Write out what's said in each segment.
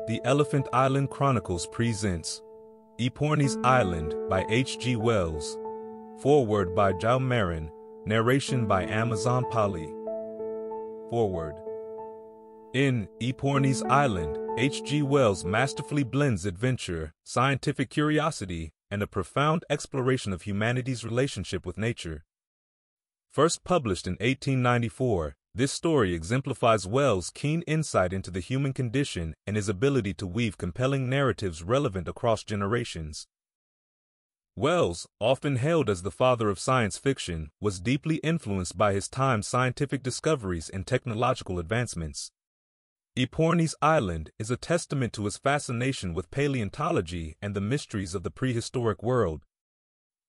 The Elephant Island Chronicles presents Aepyornis Island by H.G. Wells. Foreword by Jao Marin. Narration by Amazon Polly. Foreword. In Aepyornis Island, H.G. Wells masterfully blends adventure, scientific curiosity, and a profound exploration of humanity's relationship with nature. First published in 1894, this story exemplifies Wells' keen insight into the human condition and his ability to weave compelling narratives relevant across generations. Wells, often hailed as the father of science fiction, was deeply influenced by his time's scientific discoveries and technological advancements. Aepyornis Island is a testament to his fascination with paleontology and the mysteries of the prehistoric world.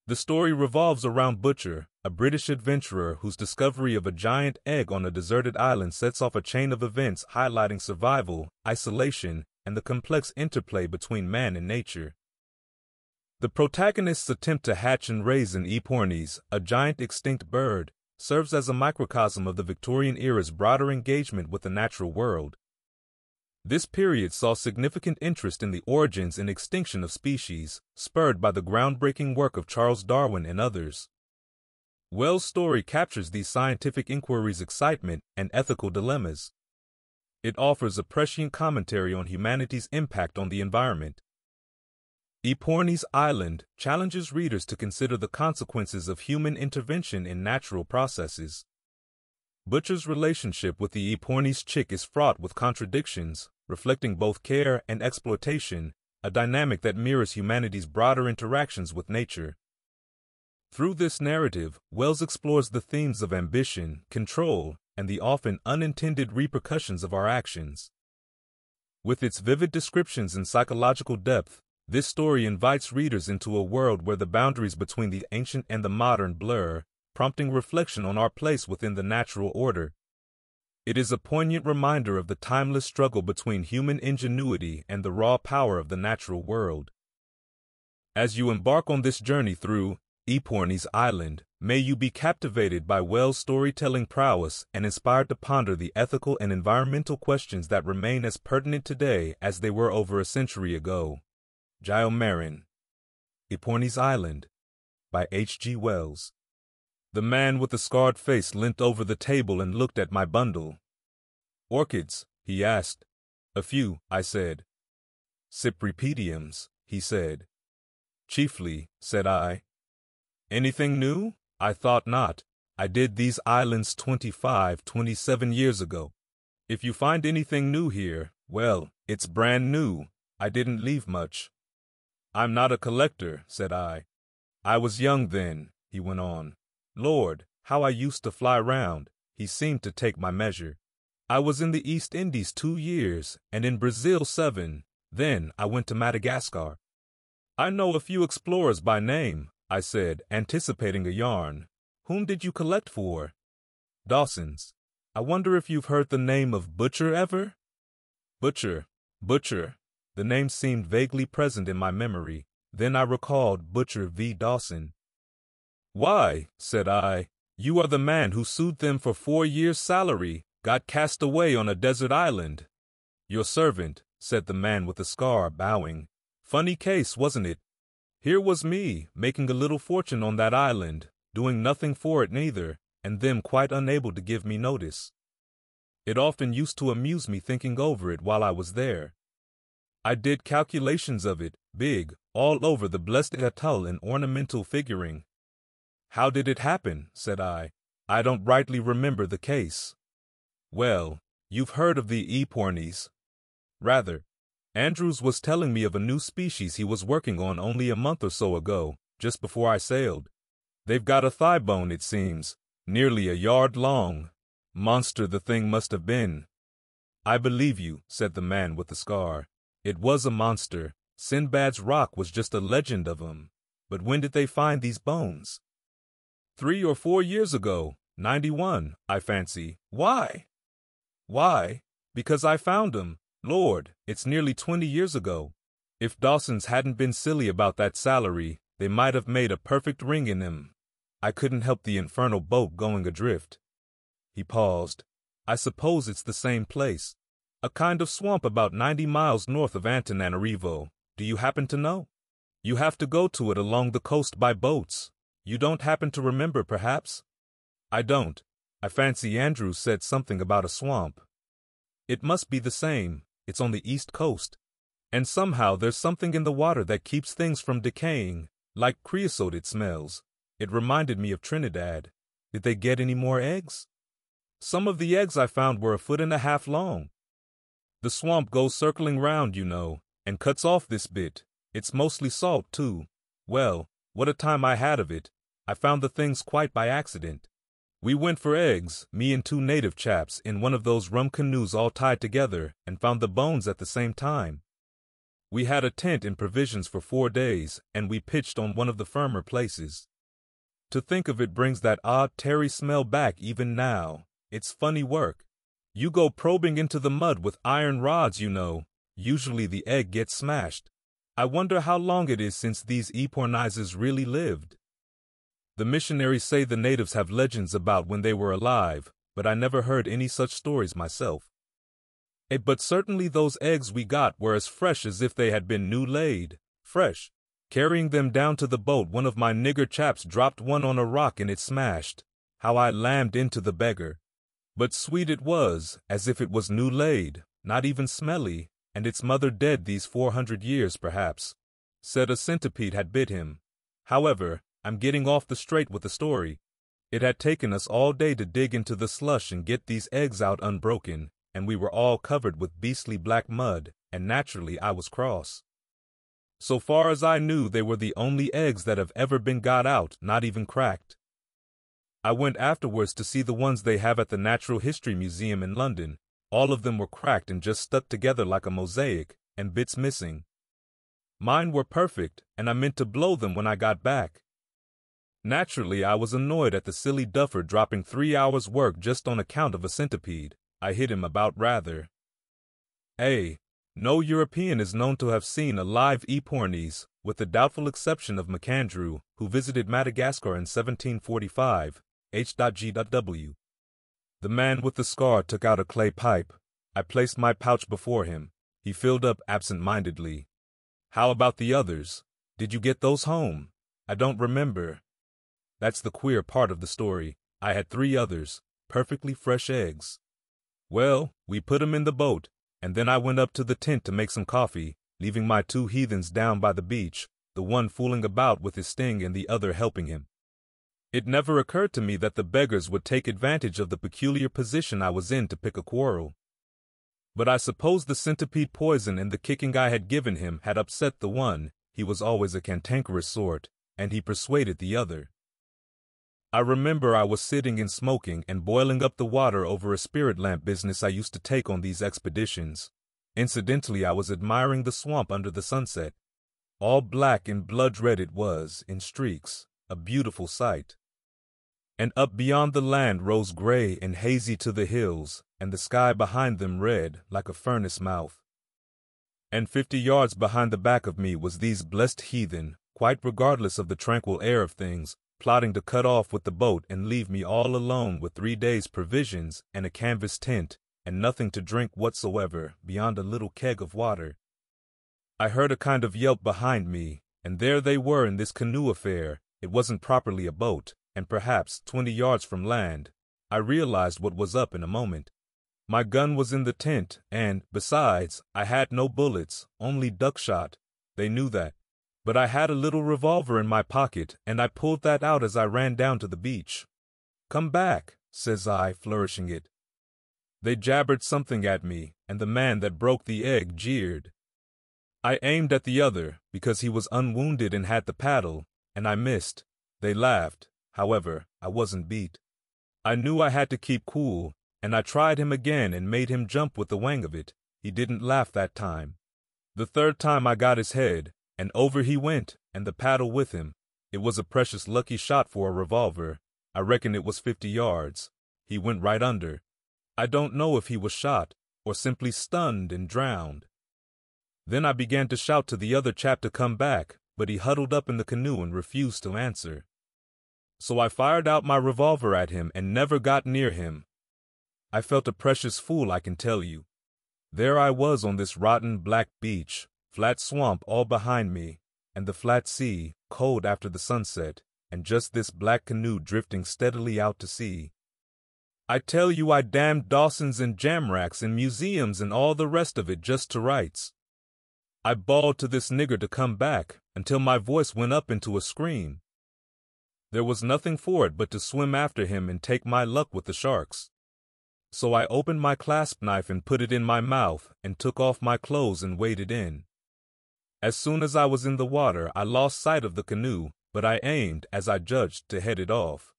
The story revolves around Butcher, a British adventurer whose discovery of a giant egg on a deserted island sets off a chain of events highlighting survival, isolation, and the complex interplay between man and nature. The protagonist's attempt to hatch and raise an Aepyornis, a giant extinct bird, serves as a microcosm of the Victorian era's broader engagement with the natural world. This period saw significant interest in the origins and extinction of species, spurred by the groundbreaking work of Charles Darwin and others. Wells' story captures these scientific inquiries' excitement and ethical dilemmas. It offers a prescient commentary on humanity's impact on the environment. Aepyornis Island challenges readers to consider the consequences of human intervention in natural processes. Butcher's relationship with the Aepyornis chick is fraught with contradictions, reflecting both care and exploitation, a dynamic that mirrors humanity's broader interactions with nature. Through this narrative, Wells explores the themes of ambition, control, and the often unintended repercussions of our actions. With its vivid descriptions and psychological depth, this story invites readers into a world where the boundaries between the ancient and the modern blur, prompting reflection on our place within the natural order. It is a poignant reminder of the timeless struggle between human ingenuity and the raw power of the natural world. As you embark on this journey through Aepyornis Island, may you be captivated by Wells' storytelling prowess and inspired to ponder the ethical and environmental questions that remain as pertinent today as they were over a century ago. Jao Marin. Aepyornis Island by H.G. Wells. The man with the scarred face leant over the table and looked at my bundle. "Orchids?" he asked. "A few," I said. "Cypripediums," he said. "Chiefly," said I. "Anything new?" "I thought not. I did these islands 27 years ago. If you find anything new here, well, it's brand new. I didn't leave much." "I'm not a collector," said I. "I was young then," he went on. "Lord, how I used to fly round." He seemed to take my measure. "I was in the East Indies 2 years, and in Brazil 7. Then I went to Madagascar." "I know a few explorers by name," I said, anticipating a yarn. "Whom did you collect for?" "Dawson's. I wonder if you've heard the name of Butcher ever?" Butcher. The name seemed vaguely present in my memory. Then I recalled Butcher v. Dawson. "Why," said I, "you are the man who sued them for 4 years' salary, got cast away on a desert island." "Your servant," said the man with the scar, bowing. "Funny case, wasn't it? Here was me, making a little fortune on that island, doing nothing for it neither, and them quite unable to give me notice. It often used to amuse me thinking over it while I was there. I did calculations of it, big, all over the blessed atoll in ornamental figuring." "How did it happen?" said I. "I don't rightly remember the case." "Well, you've heard of the Aepyornis." "Rather. Andrews was telling me of a new species he was working on only a month or so ago, just before I sailed. They've got a thigh bone, it seems, nearly a yard long. Monster the thing must have been." "I believe you," said the man with the scar. "It was a monster. Sinbad's rock was just a legend of 'em. But when did they find these bones?" 3 or 4 years ago, 91, I fancy." "Why?" "Why? Because I found 'em. Lord, it's nearly 20 years ago. If Dawson's hadn't been silly about that salary, they might have made a perfect ring in 'em. I couldn't help the infernal boat going adrift." He paused. "I suppose it's the same place." A kind of swamp about 90 miles north of Antananarivo. Do you happen to know? You have to go to it along the coast by boats. You don't happen to remember, perhaps? I don't. I fancy Andrew said something about a swamp. It must be the same. It's on the east coast. And somehow there's something in the water that keeps things from decaying, like creosote it smells. It reminded me of Trinidad. Did they get any more eggs? Some of the eggs I found were 1.5 feet long. The swamp goes circling round, you know, and cuts off this bit. It's mostly salt, too. Well, what a time I had of it. I found the things quite by accident. We went for eggs, me and 2 native chaps, in one of those rum canoes all tied together, and found the bones at the same time. We had a tent and provisions for 4 days, and we pitched on one of the firmer places. To think of it brings that odd tarry smell back even now. It's funny work. You go probing into the mud with iron rods, you know. Usually the egg gets smashed. I wonder how long it is since these Aepyornises really lived. The missionaries say the natives have legends about when they were alive, but I never heard any such stories myself. But certainly those eggs we got were as fresh as if they had been new laid. Fresh. Carrying them down to the boat, one of my nigger chaps dropped one on a rock and it smashed. How I lammed into the beggar. But sweet it was, as if it was new laid, not even smelly, and its mother dead these 400 years perhaps. Said a centipede had bit him. However, I'm getting off the straight with the story. It had taken us all day to dig into the slush and get these eggs out unbroken, and we were all covered with beastly black mud, and naturally I was cross. So far as I knew, they were the only eggs that have ever been got out, not even cracked. I went afterwards to see the ones they have at the Natural History Museum in London. All of them were cracked and just stuck together like a mosaic, and bits missing. Mine were perfect, and I meant to blow them when I got back. Naturally, I was annoyed at the silly duffer dropping 3 hours' work just on account of a centipede. I hit him about rather. No European is known to have seen a live Aepyornis, with the doubtful exception of MacAndrew, who visited Madagascar in 1745, H.G.W. The man with the scar took out a clay pipe. I placed my pouch before him. He filled up absent-mindedly. How about the others? Did you get those home? I don't remember. That's the queer part of the story. I had 3 others, perfectly fresh eggs. Well, we put 'em in the boat, and then I went up to the tent to make some coffee, leaving my 2 heathens down by the beach, the one fooling about with his sting and the other helping him. It never occurred to me that the beggars would take advantage of the peculiar position I was in to pick a quarrel. But I suppose the centipede poison and the kicking I had given him had upset the one. He was always a cantankerous sort, and he persuaded the other. I remember I was sitting and smoking and boiling up the water over a spirit lamp business I used to take on these expeditions. Incidentally, I was admiring the swamp under the sunset. All black and blood red it was, in streaks, a beautiful sight. And up beyond the land rose gray and hazy to the hills, and the sky behind them red like a furnace mouth. And 50 yards behind the back of me was these blessed heathen, quite regardless of the tranquil air of things, plotting to cut off with the boat and leave me all alone with 3 days' provisions and a canvas tent, and nothing to drink whatsoever beyond a little keg of water. I heard a kind of yelp behind me, and there they were in this canoe affair. It wasn't properly a boat, and perhaps 20 yards from land. I realized what was up in a moment. My gun was in the tent, and, besides, I had no bullets, only duckshot. They knew that. But I had a little revolver in my pocket, and I pulled that out as I ran down to the beach. "Come back," says I, flourishing it. They jabbered something at me, and the man that broke the egg jeered. I aimed at the other, because he was unwounded and had the paddle, and I missed. They laughed. However, I wasn't beat. I knew I had to keep cool, and I tried him again and made him jump with the wang of it. He didn't laugh that time. The 3rd time I got his head, and over he went, and the paddle with him. It was a precious lucky shot for a revolver. I reckon it was 50 yards. He went right under. I don't know if he was shot, or simply stunned and drowned. Then I began to shout to the other chap to come back, but he huddled up in the canoe and refused to answer. So I fired out my revolver at him and never got near him. I felt a precious fool, I can tell you. There I was on this rotten black beach, flat swamp all behind me, and the flat sea, cold after the sunset, and just this black canoe drifting steadily out to sea. I tell you, I damned Dawsons and Jamracks and museums and all the rest of it just to rights. I bawled to this nigger to come back, until my voice went up into a scream. There was nothing for it but to swim after him and take my luck with the sharks. So I opened my clasp knife and put it in my mouth and took off my clothes and waded in. As soon as I was in the water, I lost sight of the canoe, but I aimed, as I judged, to head it off.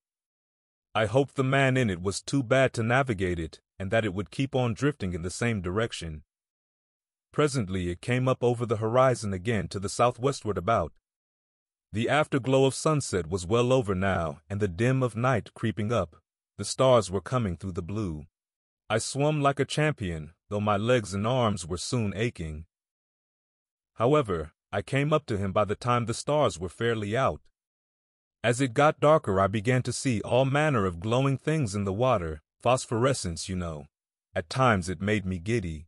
I hoped the man in it was too bad to navigate it and that it would keep on drifting in the same direction. Presently it came up over the horizon again to the southwestward about. The afterglow of sunset was well over now, and the dim of night creeping up. The stars were coming through the blue. I swum like a champion, though my legs and arms were soon aching. However, I came up to him by the time the stars were fairly out. As it got darker, I began to see all manner of glowing things in the water, phosphorescence, you know. At times it made me giddy.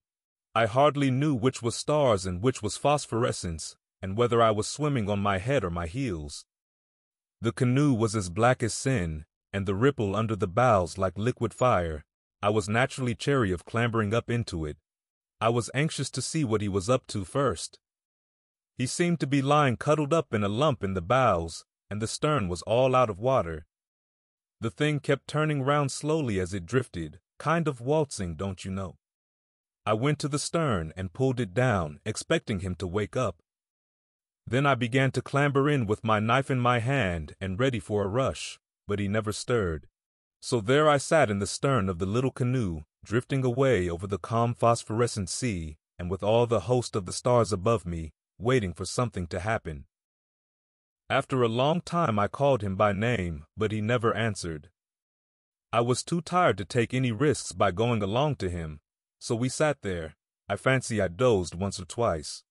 I hardly knew which was stars and which was phosphorescence, and whether I was swimming on my head or my heels. The canoe was as black as sin, and the ripple under the bows like liquid fire. I was naturally chary of clambering up into it. I was anxious to see what he was up to first. He seemed to be lying cuddled up in a lump in the bows, and the stern was all out of water. The thing kept turning round slowly as it drifted, kind of waltzing, don't you know. I went to the stern and pulled it down, expecting him to wake up. Then I began to clamber in with my knife in my hand and ready for a rush, but he never stirred. So there I sat in the stern of the little canoe, drifting away over the calm phosphorescent sea, and with all the host of the stars above me, waiting for something to happen. After a long time I called him by name, but he never answered. I was too tired to take any risks by going along to him, so we sat there. I fancy I dozed once or twice.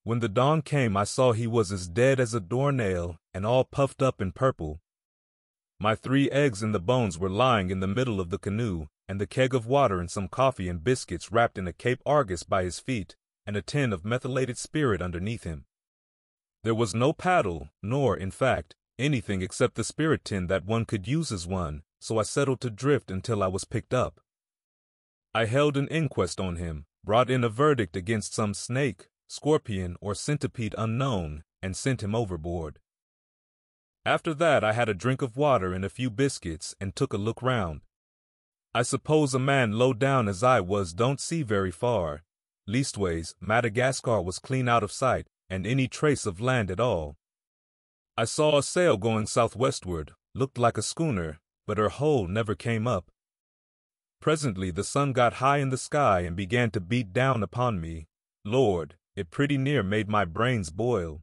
When the dawn came, I saw he was as dead as a doornail and all puffed up in purple. My 3 eggs and the bones were lying in the middle of the canoe, and the keg of water and some coffee and biscuits wrapped in a Cape Argus by his feet, and a tin of methylated spirit underneath him. There was no paddle, nor, in fact, anything except the spirit tin that one could use as one, so I settled to drift until I was picked up. I held an inquest on him, brought in a verdict against some snake, scorpion, or centipede unknown, and sent him overboard. After that I had a drink of water and a few biscuits and took a look round. I suppose a man low down as I was don't see very far. Leastways, Madagascar was clean out of sight, and any trace of land at all. I saw a sail going southwestward, looked like a schooner, but her hull never came up. Presently the sun got high in the sky and began to beat down upon me. Lord, it pretty near made my brains boil.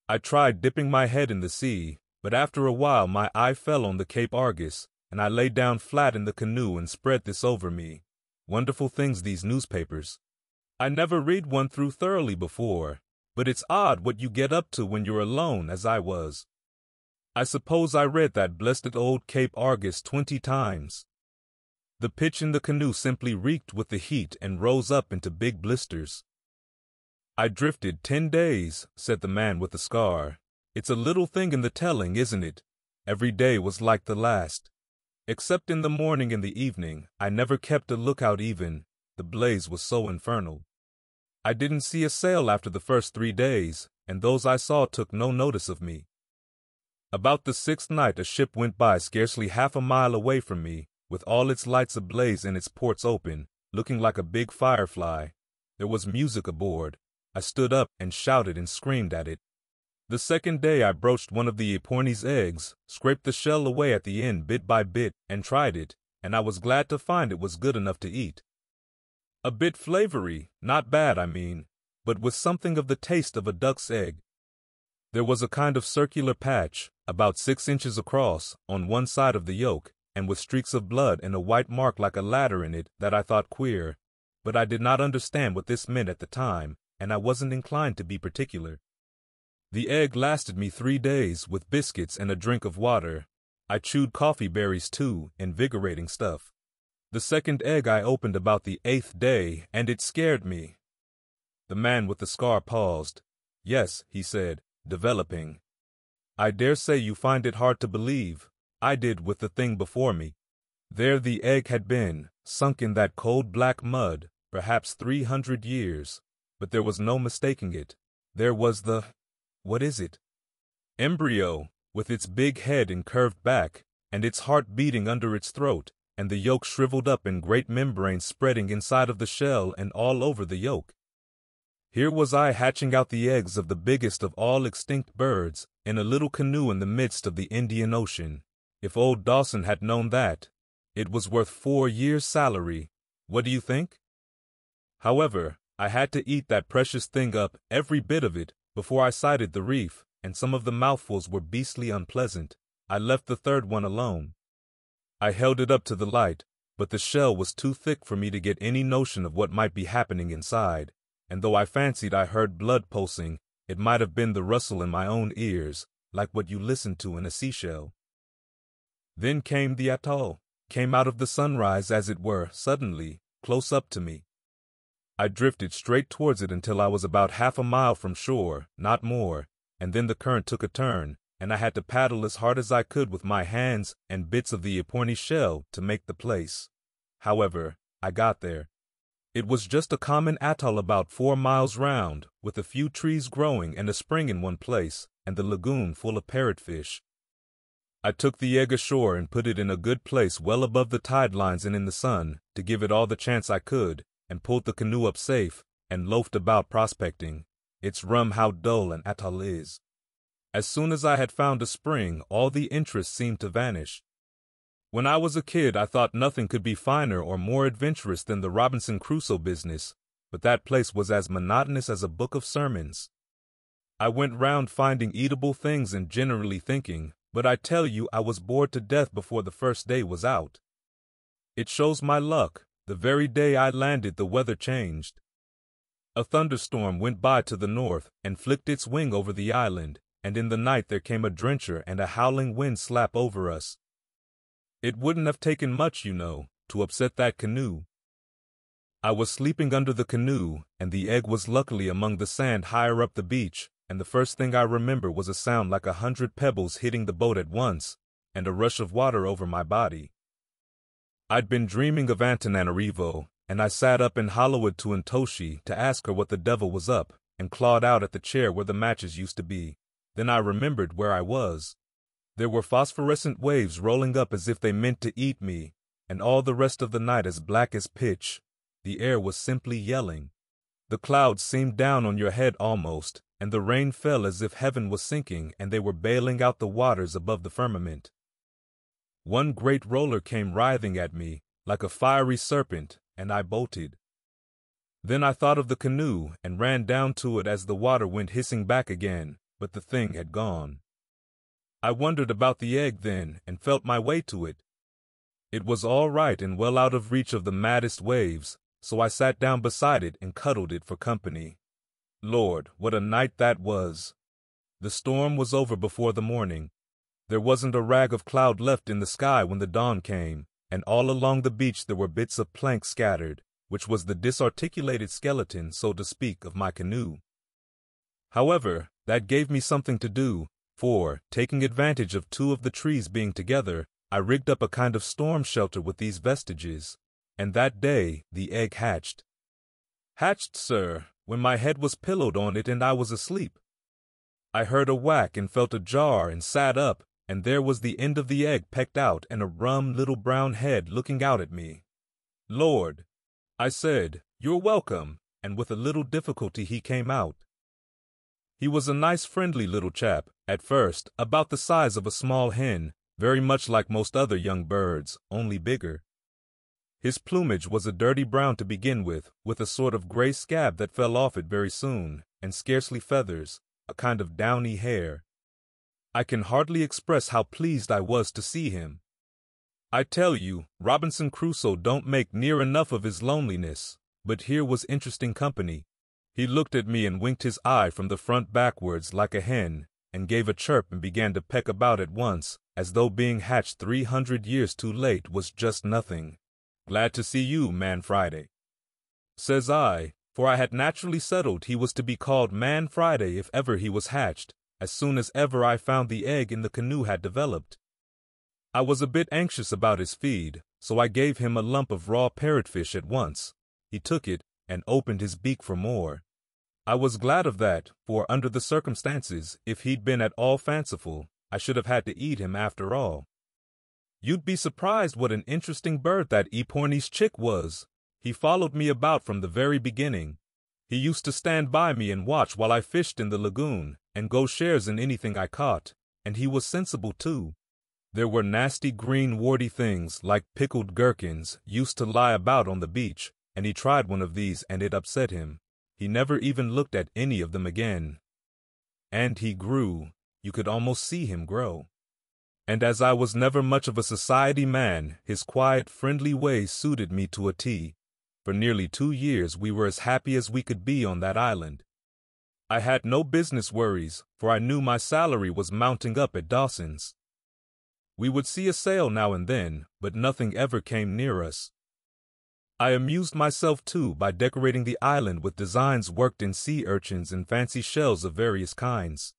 I tried dipping my head in the sea, but after a while my eye fell on the Cape Argus, and I lay down flat in the canoe and spread this over me. Wonderful things, these newspapers. I never read one through thoroughly before, but it's odd what you get up to when you're alone, as I was. I suppose I read that blessed old Cape Argus 20 times. The pitch in the canoe simply reeked with the heat and rose up into big blisters. I drifted 10 days, said the man with the scar. It's a little thing in the telling, isn't it? Every day was like the last. Except in the morning and the evening, I never kept a lookout even. The blaze was so infernal. I didn't see a sail after the first 3 days, and those I saw took no notice of me. About the 6th night a ship went by scarcely half a mile away from me, with all its lights ablaze and its ports open, looking like a big firefly. There was music aboard. I stood up and shouted and screamed at it. The 2nd day I broached one of the Aepyornis eggs, scraped the shell away at the end bit by bit, and tried it, and I was glad to find it was good enough to eat. A bit flavory, not bad I mean, but with something of the taste of a duck's egg. There was a kind of circular patch, about 6 inches across, on one side of the yolk, and with streaks of blood and a white mark like a ladder in it that I thought queer, but I did not understand what this meant at the time, and I wasn't inclined to be particular. The egg lasted me 3 days, with biscuits and a drink of water. I chewed coffee berries too, invigorating stuff. The second egg I opened about the 8th day, and it scared me." The man with the scar paused. "Yes," he said, "developing. I dare say you find it hard to believe. I did with the thing before me." There the egg had been, sunk in that cold black mud, perhaps 300 years, but there was no mistaking it. There was what is it? Embryo, with its big head and curved back, and its heart beating under its throat, and the yolk shriveled up in great membranes spreading inside of the shell and all over the yolk. Here was I hatching out the eggs of the biggest of all extinct birds, in a little canoe in the midst of the Indian Ocean. If old Dawson had known that, it was worth 4 years' salary. What do you think? However, I had to eat that precious thing up, every bit of it, before I sighted the reef, and some of the mouthfuls were beastly unpleasant. I left the third one alone. I held it up to the light, but the shell was too thick for me to get any notion of what might be happening inside, and though I fancied I heard blood pulsing, it might have been the rustle in my own ears, like what you listen to in a seashell. Then came the atoll, came out of the sunrise as it were, suddenly, close up to me. I drifted straight towards it until I was about half a mile from shore, not more, and then the current took a turn, and I had to paddle as hard as I could with my hands and bits of the Aepyornis shell to make the place. However, I got there. It was just a common atoll about 4 miles round, with a few trees growing and a spring in one place, and the lagoon full of parrotfish. I took the egg ashore and put it in a good place well above the tide lines and in the sun, to give it all the chance I could, and pulled the canoe up safe, and loafed about prospecting. It's rum how dull an atoll is. As soon as I had found a spring, all the interest seemed to vanish. When I was a kid, I thought nothing could be finer or more adventurous than the Robinson Crusoe business, but that place was as monotonous as a book of sermons. I went round finding eatable things and generally thinking, but I tell you I was bored to death before the first day was out. It shows my luck. The very day I landed, the weather changed. A thunderstorm went by to the north and flicked its wing over the island, and in the night there came a drencher and a howling wind slap over us. It wouldn't have taken much, you know, to upset that canoe. I was sleeping under the canoe, and the egg was luckily among the sand higher up the beach, and the first thing I remember was a sound like 100 pebbles hitting the boat at once, and a rush of water over my body. I'd been dreaming of Antananarivo, and I sat up and hollered to Ntoshi to ask her what the devil was up, and clawed out at the chair where the matches used to be. Then I remembered where I was. There were phosphorescent waves rolling up as if they meant to eat me, and all the rest of the night as black as pitch. The air was simply yelling. The clouds seemed down on your head almost, and the rain fell as if heaven was sinking and they were bailing out the waters above the firmament. One great roller came writhing at me, like a fiery serpent, and I bolted. Then I thought of the canoe and ran down to it as the water went hissing back again, but the thing had gone. I wondered about the egg then and felt my way to it. It was all right and well out of reach of the maddest waves, so I sat down beside it and cuddled it for company. Lord, what a night that was! The storm was over before the morning. There wasn't a rag of cloud left in the sky when the dawn came, and all along the beach there were bits of plank scattered, which was the disarticulated skeleton, so to speak, of my canoe. However, that gave me something to do, for, taking advantage of 2 of the trees being together, I rigged up a kind of storm shelter with these vestiges, and that day the egg hatched. Hatched, sir, when my head was pillowed on it and I was asleep. I heard a whack and felt a jar and sat up, and there was the end of the egg pecked out and a rum little brown head looking out at me. Lord, I said, you're welcome, and with a little difficulty he came out. He was a nice friendly little chap, at first, about the size of a small hen, very much like most other young birds, only bigger. His plumage was a dirty brown to begin with a sort of gray scab that fell off it very soon, and scarcely feathers, a kind of downy hair. I can hardly express how pleased I was to see him. I tell you, Robinson Crusoe don't make near enough of his loneliness, but here was interesting company. He looked at me and winked his eye from the front backwards like a hen, and gave a chirp and began to peck about at once, as though being hatched 300 years too late was just nothing. "Glad to see you, Man Friday," says I, for I had naturally settled he was to be called Man Friday if ever he was hatched, as soon as ever I found the egg in the canoe had developed. I was a bit anxious about his feed, so I gave him a lump of raw parrotfish at once. He took it and opened his beak for more. I was glad of that, for under the circumstances, if he'd been at all fanciful, I should have had to eat him after all. You'd be surprised what an interesting bird that Aepyornis chick was. He followed me about from the very beginning. He used to stand by me and watch while I fished in the lagoon, and go shares in anything I caught, and he was sensible too. There were nasty green warty things like pickled gherkins used to lie about on the beach, and he tried one of these and it upset him. He never even looked at any of them again. And he grew. You could almost see him grow. And as I was never much of a society man, his quiet, friendly ways suited me to a T. For nearly 2 years we were as happy as we could be on that island. I had no business worries, for I knew my salary was mounting up at Dawson's. We would see a sail now and then, but nothing ever came near us. I amused myself too by decorating the island with designs worked in sea urchins and fancy shells of various kinds.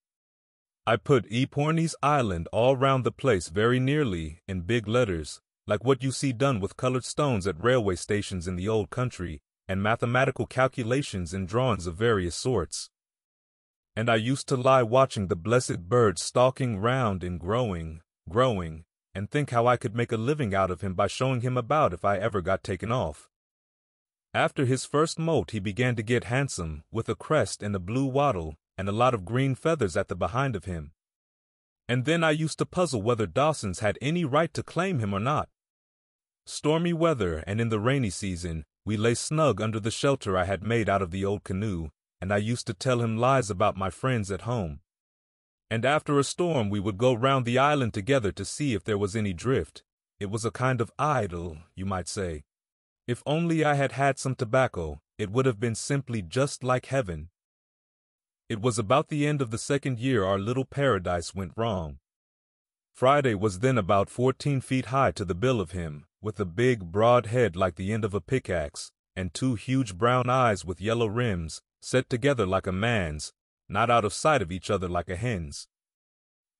I put Aepyornis Island all round the place very nearly in big letters, like what you see done with colored stones at railway stations in the old country, and mathematical calculations and drawings of various sorts. And I used to lie watching the blessed bird stalking round and growing, and think how I could make a living out of him by showing him about if I ever got taken off. After his first molt he began to get handsome, with a crest and a blue wattle, and a lot of green feathers at the behind of him. And then I used to puzzle whether Dawson's had any right to claim him or not. Stormy weather and in the rainy season, we lay snug under the shelter I had made out of the old canoe, and I used to tell him lies about my friends at home. And after a storm we would go round the island together to see if there was any drift. It was a kind of idyll, you might say. If only I had had some tobacco, it would have been simply just like heaven. It was about the end of the second year our little paradise went wrong. Friday was then about 14 feet high to the bill of him, with a big, broad head like the end of a pickaxe, and 2 huge brown eyes with yellow rims, set together like a man's, not out of sight of each other like a hen's.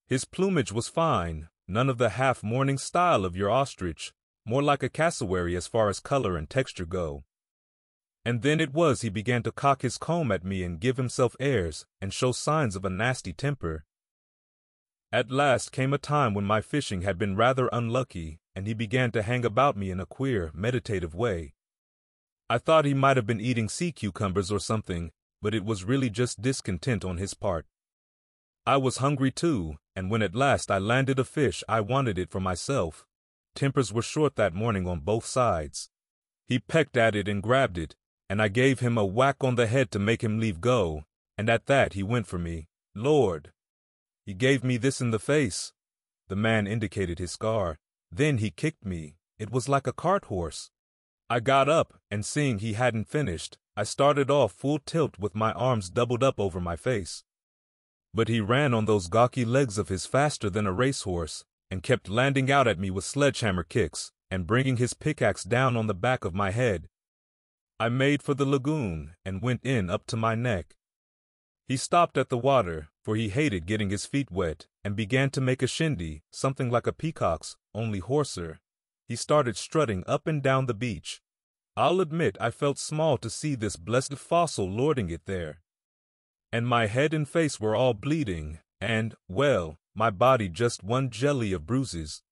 His plumage was fine, none of the half-mourning style of your ostrich, more like a cassowary as far as color and texture go. And then it was he began to cock his comb at me and give himself airs, and show signs of a nasty temper. At last came a time when my fishing had been rather unlucky, and he began to hang about me in a queer, meditative way. I thought he might have been eating sea cucumbers or something, but it was really just discontent on his part. I was hungry too, and when at last I landed a fish I wanted it for myself. Tempers were short that morning on both sides. He pecked at it and grabbed it, and I gave him a whack on the head to make him leave go, and at that he went for me. Lord! He gave me this in the face. The man indicated his scar. Then he kicked me. It was like a cart horse. I got up, and seeing he hadn't finished, I started off full tilt with my arms doubled up over my face. But he ran on those gawky legs of his faster than a racehorse, and kept landing out at me with sledgehammer kicks, and bringing his pickaxe down on the back of my head. I made for the lagoon, and went in up to my neck. He stopped at the water, for he hated getting his feet wet, and began to make a shindy, something like a peacock's, only hoarser. He started strutting up and down the beach. I'll admit I felt small to see this blessed fossil lording it there. And my head and face were all bleeding, and, well, my body just one jelly of bruises.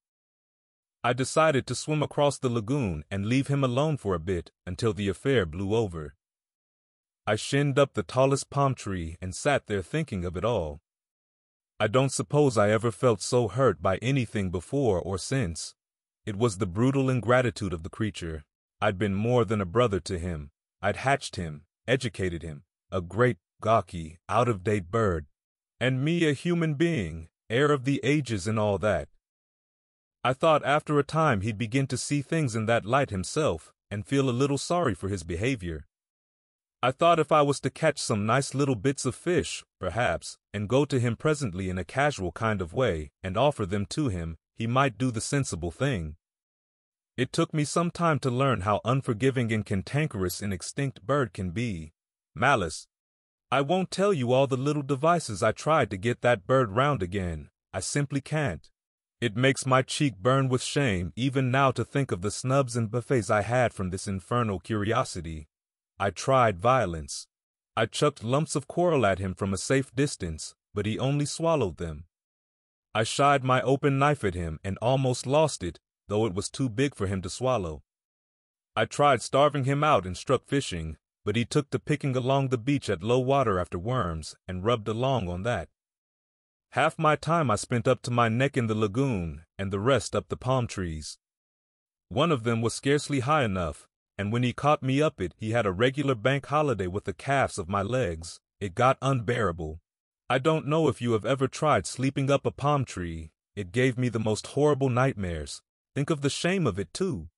I decided to swim across the lagoon and leave him alone for a bit until the affair blew over. I shinned up the tallest palm tree and sat there thinking of it all. I don't suppose I ever felt so hurt by anything before or since. It was the brutal ingratitude of the creature. I'd been more than a brother to him. I'd hatched him, educated him, a great, gawky, out-of-date bird. And me a human being, heir of the ages and all that. I thought after a time he'd begin to see things in that light himself, and feel a little sorry for his behavior. I thought if I was to catch some nice little bits of fish, perhaps, and go to him presently in a casual kind of way, and offer them to him, he might do the sensible thing. It took me some time to learn how unforgiving and cantankerous an extinct bird can be. Malice. I won't tell you all the little devices I tried to get that bird round again. I simply can't. It makes my cheek burn with shame even now to think of the snubs and buffets I had from this infernal curiosity. I tried violence. I chucked lumps of coral at him from a safe distance, but he only swallowed them. I shied my open knife at him and almost lost it, though it was too big for him to swallow. I tried starving him out and struck fishing, but he took to picking along the beach at low water after worms and rubbed along on that. Half my time I spent up to my neck in the lagoon, and the rest up the palm trees. One of them was scarcely high enough, and when he caught me up it, he had a regular bank holiday with the calves of my legs. It got unbearable. I don't know if you have ever tried sleeping up a palm tree. It gave me the most horrible nightmares. Think of the shame of it, too.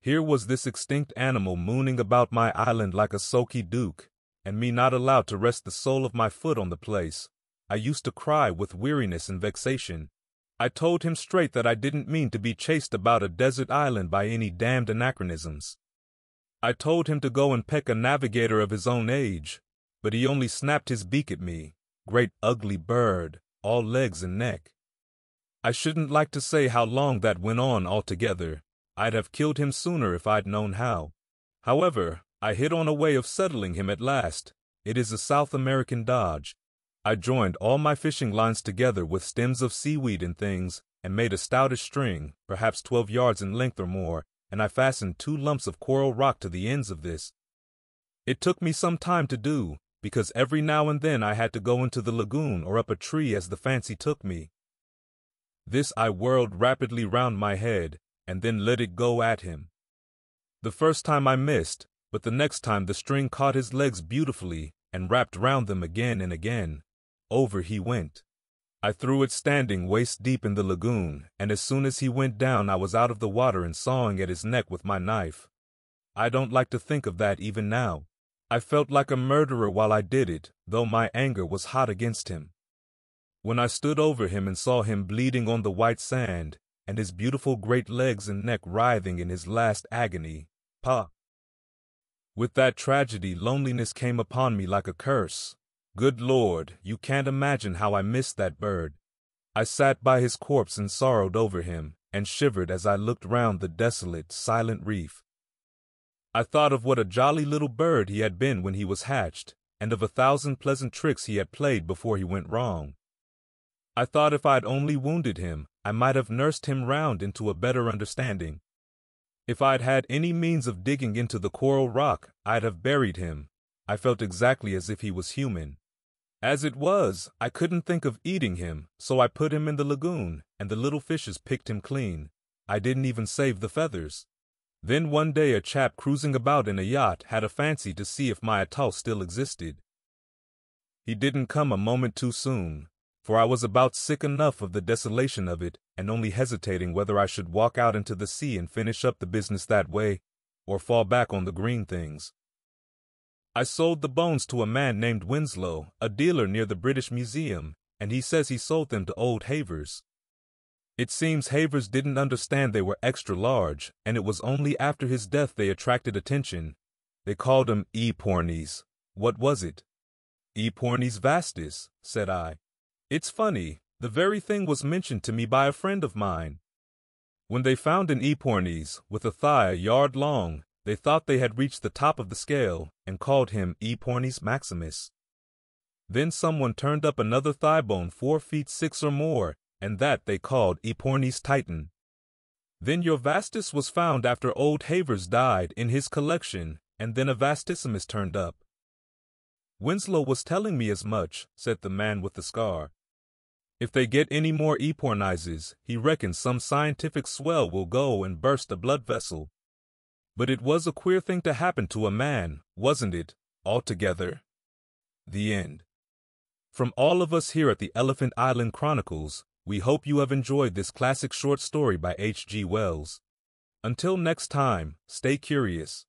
Here was this extinct animal mooning about my island like a sulky duke, and me not allowed to rest the sole of my foot on the place. I used to cry with weariness and vexation. I told him straight that I didn't mean to be chased about a desert island by any damned anachronisms. I told him to go and peck a navigator of his own age, but he only snapped his beak at me. Great ugly bird, all legs and neck. I shouldn't like to say how long that went on altogether. I'd have killed him sooner if I'd known how. However, I hit on a way of settling him at last. It is a South American dodge. I joined all my fishing lines together with stems of seaweed and things, and made a stoutish string, perhaps 12 yards in length or more, and I fastened 2 lumps of coral rock to the ends of this. It took me some time to do, because every now and then I had to go into the lagoon or up a tree as the fancy took me. This I whirled rapidly round my head, and then let it go at him. The first time I missed, but the next time the string caught his legs beautifully and wrapped round them again and again. Over he went. I threw it standing waist deep in the lagoon, and as soon as he went down I was out of the water and sawing at his neck with my knife. I don't like to think of that even now. I felt like a murderer while I did it, though my anger was hot against him. When I stood over him and saw him bleeding on the white sand, and his beautiful great legs and neck writhing in his last agony, with that tragedy loneliness came upon me like a curse. Good Lord, you can't imagine how I missed that bird. I sat by his corpse and sorrowed over him, and shivered as I looked round the desolate, silent reef. I thought of what a jolly little bird he had been when he was hatched, and of 1,000 pleasant tricks he had played before he went wrong. I thought if I'd only wounded him, I might have nursed him round into a better understanding. If I'd had any means of digging into the coral rock, I'd have buried him. I felt exactly as if he was human. As it was, I couldn't think of eating him, so I put him in the lagoon, and the little fishes picked him clean. I didn't even save the feathers. Then one day a chap cruising about in a yacht had a fancy to see if my atoll still existed. He didn't come a moment too soon, for I was about sick enough of the desolation of it, and only hesitating whether I should walk out into the sea and finish up the business that way, or fall back on the green things. I sold the bones to a man named Winslow, a dealer near the British Museum, and he says he sold them to old Havers. It seems Havers didn't understand they were extra large, and it was only after his death they attracted attention. They called him Aepyornis. What was it? Aepyornis vastus, said I. It's funny, the very thing was mentioned to me by a friend of mine. When they found an Aepyornis with a thigh a yard long, they thought they had reached the top of the scale and called him Aepyornis maximus. Then someone turned up another thigh bone 4 feet 6 or more, and that they called Aepyornis titan. Then your vastus was found after old Havers died in his collection, and then a vastissimus turned up. Winslow was telling me as much, said the man with the scar. If they get any more Aepyornises, he reckons some scientific swell will go and burst a blood vessel. But it was a queer thing to happen to a man, wasn't it, altogether? The end. From all of us here at the Elephant Island Chronicles, we hope you have enjoyed this classic short story by H.G. Wells. Until next time, stay curious.